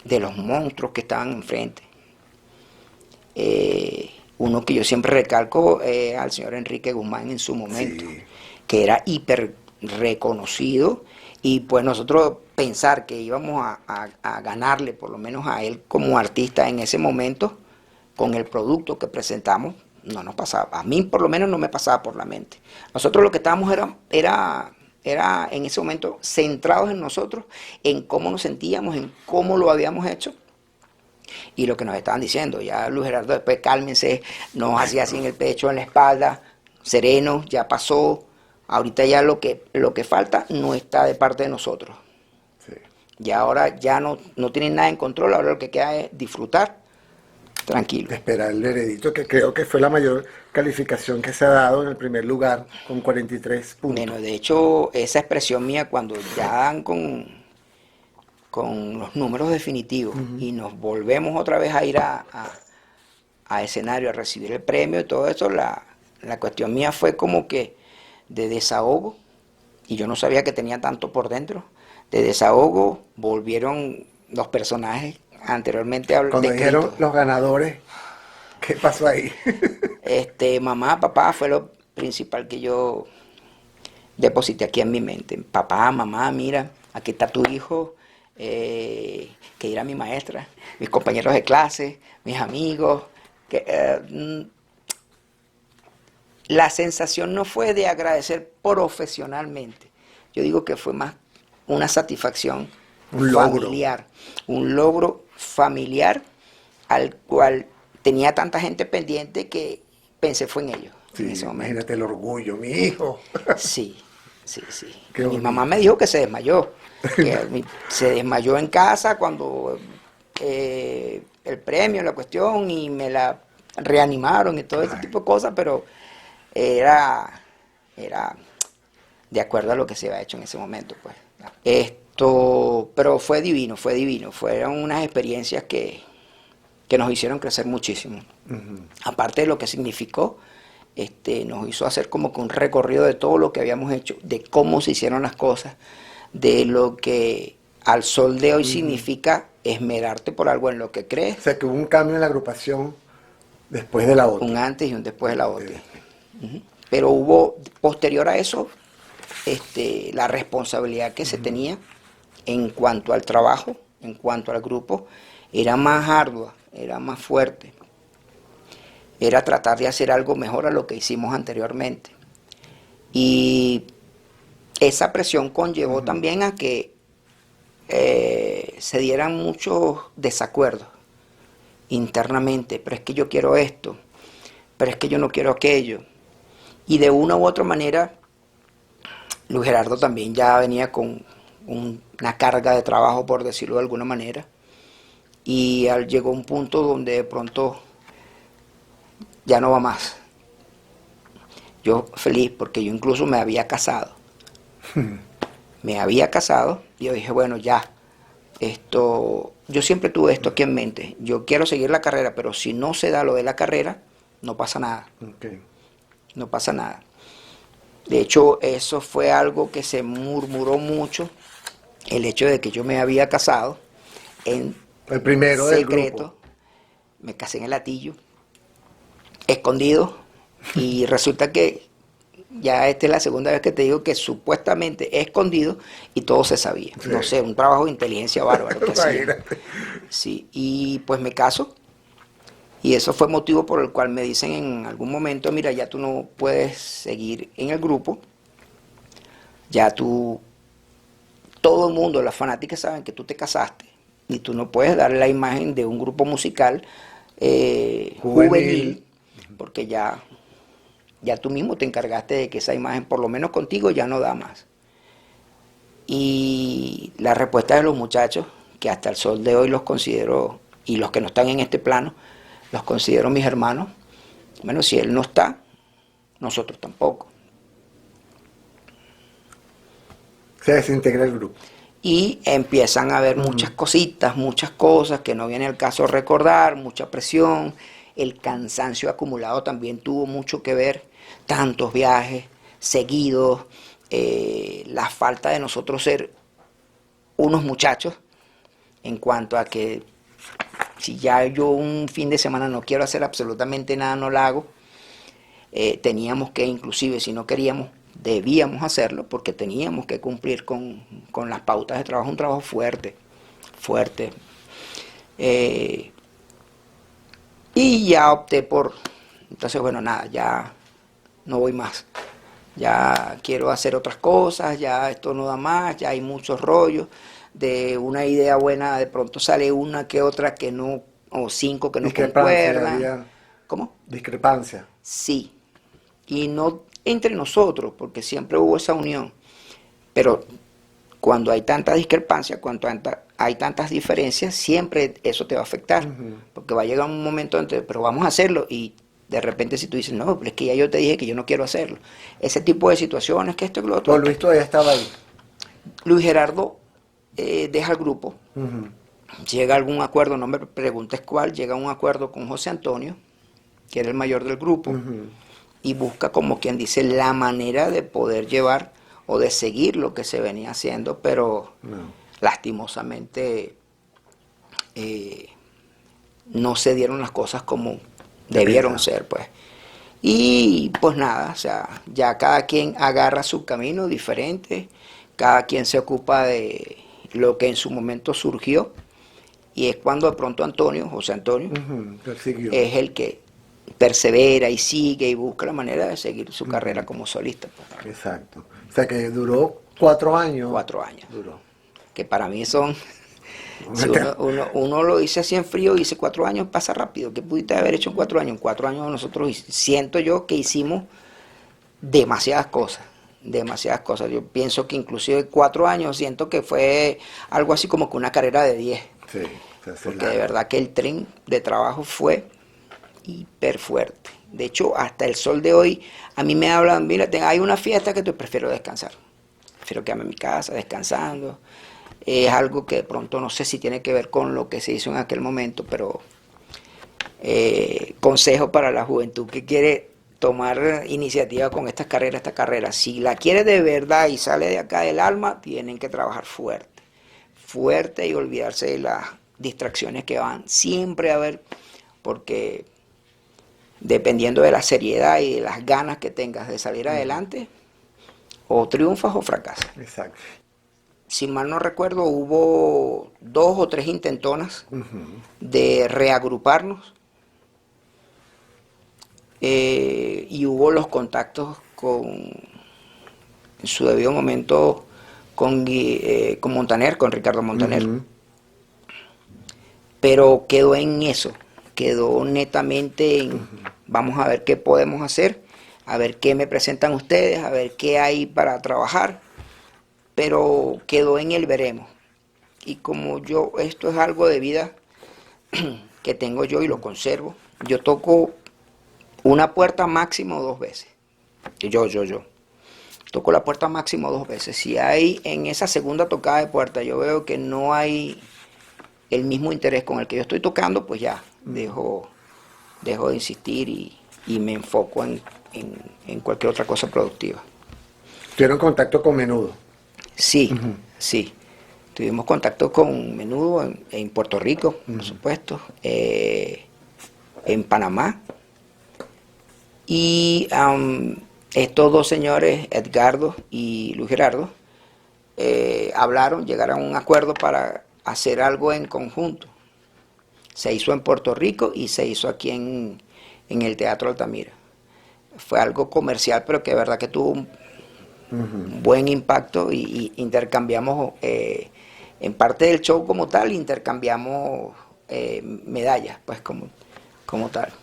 de los monstruos que estaban enfrente. Uno que yo siempre recalco al señor Enrique Guzmán en su momento, que era hiper reconocido, y pues nosotros pensar que íbamos a ganarle por lo menos a él como artista en ese momento, con el producto que presentamos, no nos pasaba, a mí por lo menos no me pasaba por la mente. Nosotros lo que estábamos era en ese momento centrados en nosotros, en cómo nos sentíamos, en cómo lo habíamos hecho, y lo que nos estaban diciendo. Ya Luis Gerardo después, cálmense, nos hacía así en el pecho, en la espalda, sereno, ya pasó, ahorita ya lo que falta no está de parte de nosotros. Y ahora ya no tienen nada en control, ahora lo que queda es disfrutar, tranquilo. Esperar el veredicto, que creo que fue la mayor calificación que se ha dado en el primer lugar, con 43 puntos. Bueno, de hecho, esa expresión mía, cuando ya dan con los números definitivos y nos volvemos otra vez a ir a escenario a recibir el premio y todo eso, la cuestión mía fue como que de desahogo, y yo no sabía que tenía tanto por dentro. De desahogo volvieron los personajes anteriormente cuando dijeron los ganadores, ¿qué pasó ahí? Mamá, papá fue lo principal que yo deposité aquí en mi mente. Papá, mamá, mira, aquí está tu hijo, que era mi maestra, mis compañeros de clase, mis amigos. La sensación no fue de agradecer profesionalmente. Yo digo que fue más una satisfacción familiar, un logro familiar al cual tenía tanta gente pendiente que pensé fue en ellos. Sí, en ese momento. Imagínate el orgullo, mi hijo. Sí. Mi mamá me dijo que se desmayó, que se desmayó en casa cuando el premio, la cuestión, y me la reanimaron y todo ese tipo de cosas, pero era de acuerdo a lo que se había hecho en ese momento, pues. Pero fue divino, fueron unas experiencias que nos hicieron crecer muchísimo. Aparte de lo que significó, nos hizo hacer como que un recorrido de todo lo que habíamos hecho, de cómo se hicieron las cosas, de lo que al sol de hoy significa esmerarte por algo en lo que crees. O sea, que hubo un cambio en la agrupación después de la otra. Un antes y un después de la otra. Pero hubo, posterior a eso, la responsabilidad que se tenía en cuanto al trabajo, en cuanto al grupo, era más ardua, era más fuerte. Era tratar de hacer algo mejor a lo que hicimos anteriormente. Y esa presión conllevó también a que se dieran muchos desacuerdos internamente. Pero es que yo quiero esto, pero es que yo no quiero aquello. Y de una u otra manera, Luis Gerardo también ya venía con una carga de trabajo, por decirlo de alguna manera. Y llegó un punto donde de pronto ya no va más. Yo feliz porque yo incluso me había casado. Y yo dije, bueno, ya, yo siempre tuve esto aquí en mente. Yo quiero seguir la carrera, pero si no se da lo de la carrera, no pasa nada. No pasa nada. De hecho, eso fue algo que se murmuró mucho, el hecho de que yo me había casado en el primero secreto. del grupo. Me casé en el Latillo, escondido, Y resulta que ya esta es la segunda vez que te digo que supuestamente es escondido y todo se sabía. Sí. No sé, un trabajo de inteligencia bárbaro que hacían. Imagínate. Sí, y pues me caso. Y eso fue motivo por el cual me dicen en algún momento, mira, ya tú no puedes seguir en el grupo, ya tú, todo el mundo, las fanáticas saben que tú te casaste y tú no puedes dar la imagen de un grupo musical juvenil, porque ya tú mismo te encargaste de que esa imagen, por lo menos contigo, ya no da más. Y la respuesta de los muchachos, que hasta el sol de hoy los considero, y los que no están en este plano, los considero mis hermanos. Bueno, si él no está, nosotros tampoco. Se desintegra el grupo. Y empiezan a haber muchas cositas, muchas cosas que no viene al caso recordar, mucha presión. El cansancio acumulado también tuvo mucho que ver, tantos viajes seguidos, la falta de nosotros ser unos muchachos en cuanto a que si ya yo un fin de semana no quiero hacer absolutamente nada, no lo hago. Teníamos que, inclusive si no queríamos, debíamos hacerlo porque teníamos que cumplir con las pautas de trabajo, un trabajo fuerte, fuerte. Y ya opté por, entonces bueno, nada, ya no voy más. Ya quiero hacer otras cosas, ya esto no da más, ya hay muchos rollos. De una idea buena de pronto sale una que otra que no, o 5 que no Discrepancia, concuerdan. había ¿Cómo? discrepancia. Sí. Y no entre nosotros, porque siempre hubo esa unión. Pero cuando hay tanta discrepancia, cuando hay tantas diferencias, siempre eso te va a afectar. Porque va a llegar un momento en que, pero vamos a hacerlo, y de repente si tú dices, no, pero es que ya yo te dije que yo no quiero hacerlo. Ese tipo de situaciones, que esto y lo otro. Don Luis todavía estaba ahí. Luis Gerardo deja el grupo, llega a algún acuerdo, no me preguntes cuál, llega a un acuerdo con José Antonio, que era el mayor del grupo, y busca, como quien dice, la manera de poder llevar o de seguir lo que se venía haciendo, pero lastimosamente no se dieron las cosas como debieron ser, pues. Y pues nada, o sea, ya cada quien agarra su camino diferente, cada quien se ocupa de lo que en su momento surgió, y es cuando de pronto Antonio, José Antonio, es el que persevera y sigue y busca la manera de seguir su carrera como solista. Pues. Exacto. O sea que duró 4 años. 4 años. Duró. Que para mí son... Si uno lo dice así en frío, dice 4 años pasa rápido. ¿Qué pudiste haber hecho en 4 años? En 4 años nosotros siento yo que hicimos demasiadas cosas. Demasiadas cosas. Yo pienso que inclusive 4 años siento que fue algo así como que una carrera de 10. Sí, porque de verdad que el tren de trabajo fue hiper fuerte. De hecho, hasta el sol de hoy, a mí me hablan, mira, hay una fiesta que yo prefiero descansar. Prefiero quedarme en mi casa descansando. Es algo que de pronto no sé si tiene que ver con lo que se hizo en aquel momento, pero consejo para la juventud que quiere tomar iniciativa con esta carrera. Si la quiere de verdad y sale de acá del alma, tienen que trabajar fuerte. Fuerte y olvidarse de las distracciones que van siempre a haber, porque dependiendo de la seriedad y de las ganas que tengas de salir adelante, o triunfas o fracasas. Exacto. Si mal no recuerdo, hubo 2 o 3 intentonas de reagruparnos, y hubo los contactos en su debido momento con Montaner, con Ricardo Montaner. Pero quedó en eso, quedó netamente en vamos a ver qué podemos hacer, a ver qué me presentan ustedes, a ver qué hay para trabajar, pero quedó en el veremos. Y como yo, esto es algo de vida que tengo yo y lo conservo, yo toco una puerta máximo 2 veces. Yo. Toco la puerta máximo 2 veces. Si hay en esa segunda tocada de puerta, yo veo que no hay el mismo interés con el que yo estoy tocando, pues ya dejo de insistir y me enfoco en cualquier otra cosa productiva. ¿Tuvieron contacto con Menudo? Sí, sí. Tuvimos contacto con Menudo en Puerto Rico, por supuesto, en Panamá, Y estos dos señores, Edgardo y Luis Gerardo, hablaron, llegaron a un acuerdo para hacer algo en conjunto. Se hizo en Puerto Rico y se hizo aquí en el Teatro Altamira. Fue algo comercial, pero que de verdad que tuvo un buen impacto y intercambiamos, en parte del show como tal, intercambiamos medallas, pues como tal.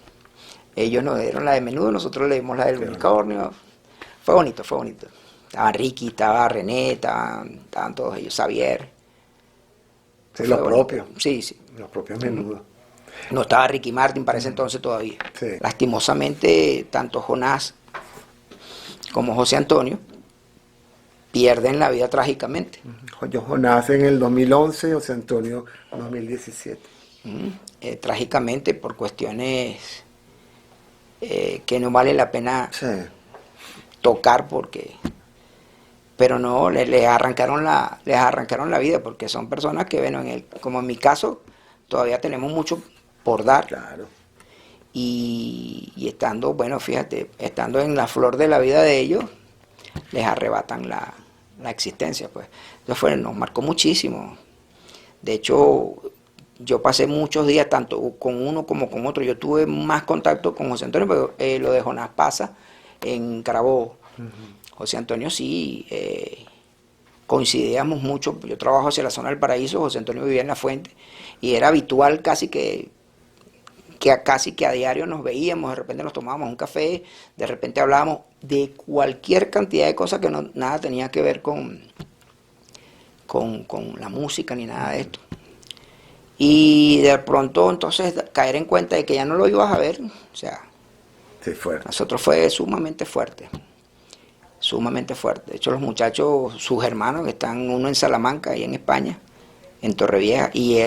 Ellos nos dieron la de Menudo, nosotros le dimos la del Unicornio. Fue bonito, fue bonito. Estaba Ricky, estaba René, estaban todos ellos, Xavier. Sí, lo propio. Sí, sí. Los propios Menudo. No estaba Ricky Martin para ese entonces todavía. Sí. Lastimosamente, tanto Jonás como José Antonio pierden la vida trágicamente. Jonás en el 2011, José Antonio en 2017. Trágicamente por cuestiones que no vale la pena Sí. tocar porque... Pero no, les arrancaron la vida porque son personas que, bueno, como en mi caso, todavía tenemos mucho por dar. Claro. Y estando, bueno, fíjate, estando en la flor de la vida de ellos, les arrebatan la existencia, pues. Entonces nos marcó muchísimo. De hecho, yo pasé muchos días tanto con uno como con otro. Yo tuve más contacto con José Antonio, pero lo de Jonás pasa en Carabobo. José Antonio sí, coincidíamos mucho. Yo trabajo hacia la zona del Paraíso, José Antonio vivía en La Fuente, y era habitual casi que a diario nos veíamos, de repente nos tomábamos un café, de repente hablábamos de cualquier cantidad de cosas que nada tenía que ver con la música ni nada de esto. Y de pronto entonces caer en cuenta de que ya no lo ibas a ver, o sea, Sí, fuerte. nosotros fue sumamente fuerte. Sumamente fuerte. De hecho, los muchachos, sus hermanos, que están uno en Salamanca y en España, en Torrevieja, y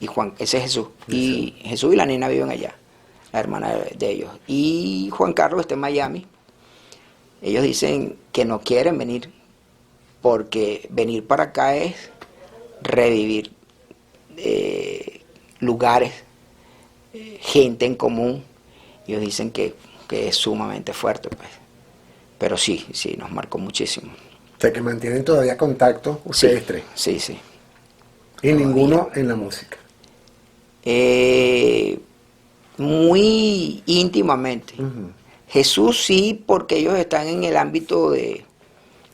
Juan, ese es Jesús. Y Jesús y la nena viven allá, la hermana de ellos. Y Juan Carlos está en Miami. Ellos dicen que no quieren venir, porque venir para acá es revivir lugares, gente en común. Ellos dicen que es sumamente fuerte, pues. Pero sí, nos marcó muchísimo. O sea, que mantienen todavía contacto ustedes tres. Sí, sí. Y ninguno en la música. Muy íntimamente. Jesús sí, porque ellos están en el ámbito de...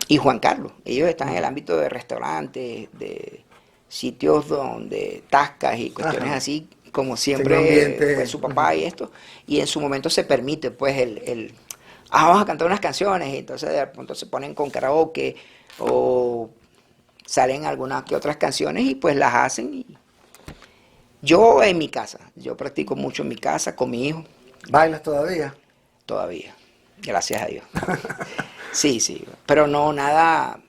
Y Juan Carlos, ellos están en el ámbito de restaurantes, de sitios donde tascas y cuestiones así, como siempre fue su papá y esto. Y en su momento se permite, pues, vamos a cantar unas canciones, y entonces de pronto se ponen con karaoke o salen algunas que otras canciones y pues las hacen. Y yo en mi casa, yo practico mucho en mi casa con mi hijo. ¿Bailas todavía? Todavía, gracias a Dios. Sí, pero no nada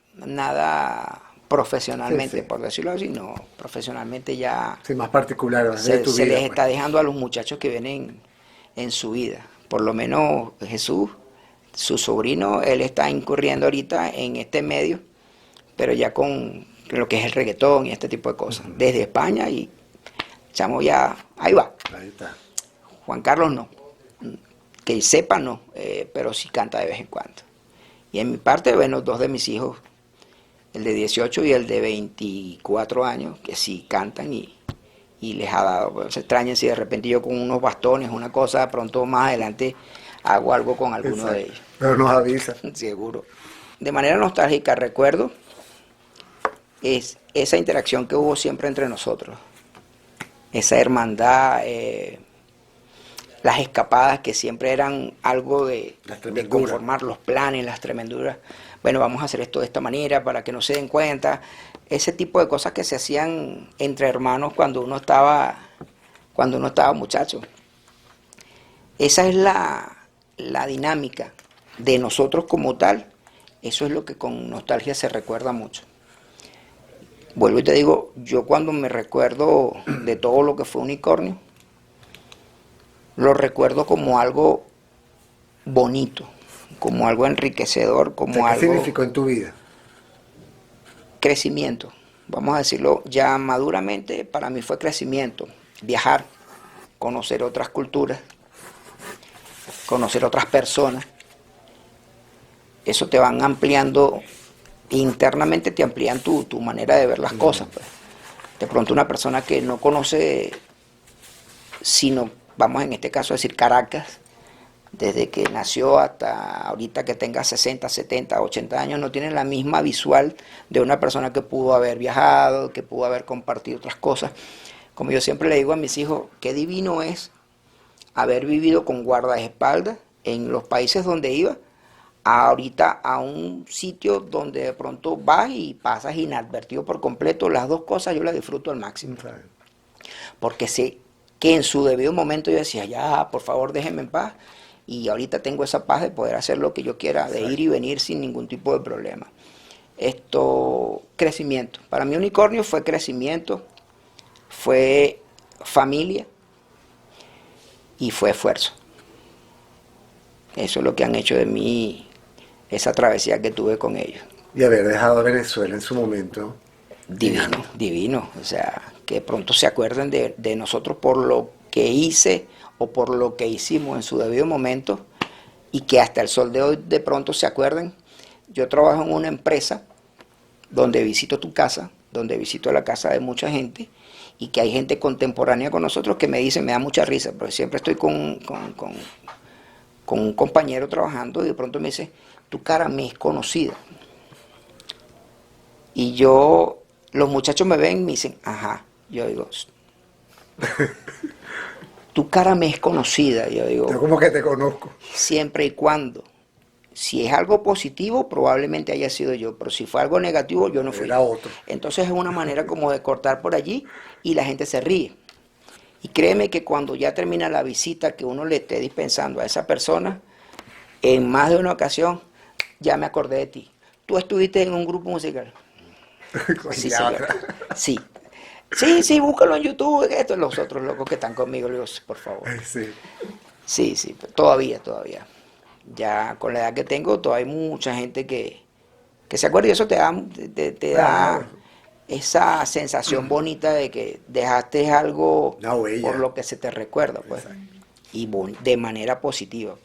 profesionalmente, por decirlo así, no, profesionalmente ya sí, más particular se tu les vida, está pues. dejando a los muchachos que vienen en su vida. Por lo menos Jesús, su sobrino, él está incurriendo ahorita en este medio, pero ya con lo que es el reggaetón y este tipo de cosas, desde España, y chamo ya, ahí va. Ahí está. Juan Carlos no, que sepa no, pero sí canta de vez en cuando. Y en mi parte, bueno, dos de mis hijos, el de 18 y el de 24 años, que sí cantan y les ha dado, pues, se extrañan si de repente yo con unos bastones, una cosa, pronto más adelante hago algo con alguno de ellos. Pero nos avisa. Seguro. De manera nostálgica recuerdo es esa interacción que hubo siempre entre nosotros, esa hermandad, las escapadas que siempre eran algo de conformar los planes, las tremenduras. Bueno, vamos a hacer esto de esta manera para que no se den cuenta. Ese tipo de cosas que se hacían entre hermanos cuando uno estaba muchacho. Esa es la dinámica de nosotros como tal. Eso es lo que con nostalgia se recuerda mucho. Vuelvo y te digo, yo cuando me recuerdo de todo lo que fue Unicornio, lo recuerdo como algo bonito, como algo enriquecedor, como algo... ¿Qué significó en tu vida? Crecimiento, vamos a decirlo ya maduramente, para mí fue crecimiento, viajar, conocer otras culturas, conocer otras personas, eso te van ampliando, internamente te amplían tu manera de ver las cosas. Pues. De pronto una persona que no conoce, sino, vamos en este caso a decir Caracas, desde que nació hasta ahorita que tenga 60, 70, 80 años, no tiene la misma visual de una persona que pudo haber viajado, que pudo haber compartido otras cosas. Como yo siempre le digo a mis hijos, qué divino es haber vivido con guardaespaldas en los países donde iba, ahorita a un sitio donde de pronto vas y pasas inadvertido por completo. Las dos cosas yo las disfruto al máximo. Porque sé que en su debido momento yo decía, ya, por favor, déjenme en paz. Y ahorita tengo esa paz de poder hacer lo que yo quiera, de ir y venir sin ningún tipo de problema. Crecimiento. Para mí unicornio fue crecimiento, fue familia y fue esfuerzo. Eso es lo que han hecho de mí esa travesía que tuve con ellos. Y haber dejado Venezuela en su momento. Divino, divino. O sea, que pronto se acuerden de nosotros por lo que hice o por lo que hicimos en su debido momento, y que hasta el sol de hoy de pronto se acuerden. Yo trabajo en una empresa donde visito tu casa, donde visito la casa de mucha gente, y que hay gente contemporánea con nosotros que me dice, me da mucha risa, porque siempre estoy con un compañero trabajando y de pronto me dice, tu cara me es conocida. Y los muchachos me ven y me dicen, ajá. Yo digo, tu cara me es conocida. Yo digo, yo como que te conozco. Siempre y cuando, si es algo positivo, probablemente haya sido yo, pero si fue algo negativo, yo no fui. Era otro. Entonces es una manera como de cortar por allí y la gente se ríe. Y créeme que cuando ya termina la visita que uno le esté dispensando a esa persona, en más de una ocasión, ya me acordé de ti. ¿Tú estuviste en un grupo musical? Sí, señor. Sí. Sí, búscalo en YouTube, esto, los otros locos que están conmigo, les digo, por favor. Sí, todavía. Ya con la edad que tengo, todavía hay mucha gente que se acuerda, y eso te da esa sensación bonita de que dejaste algo por lo que se te recuerda, pues. Y de manera positiva.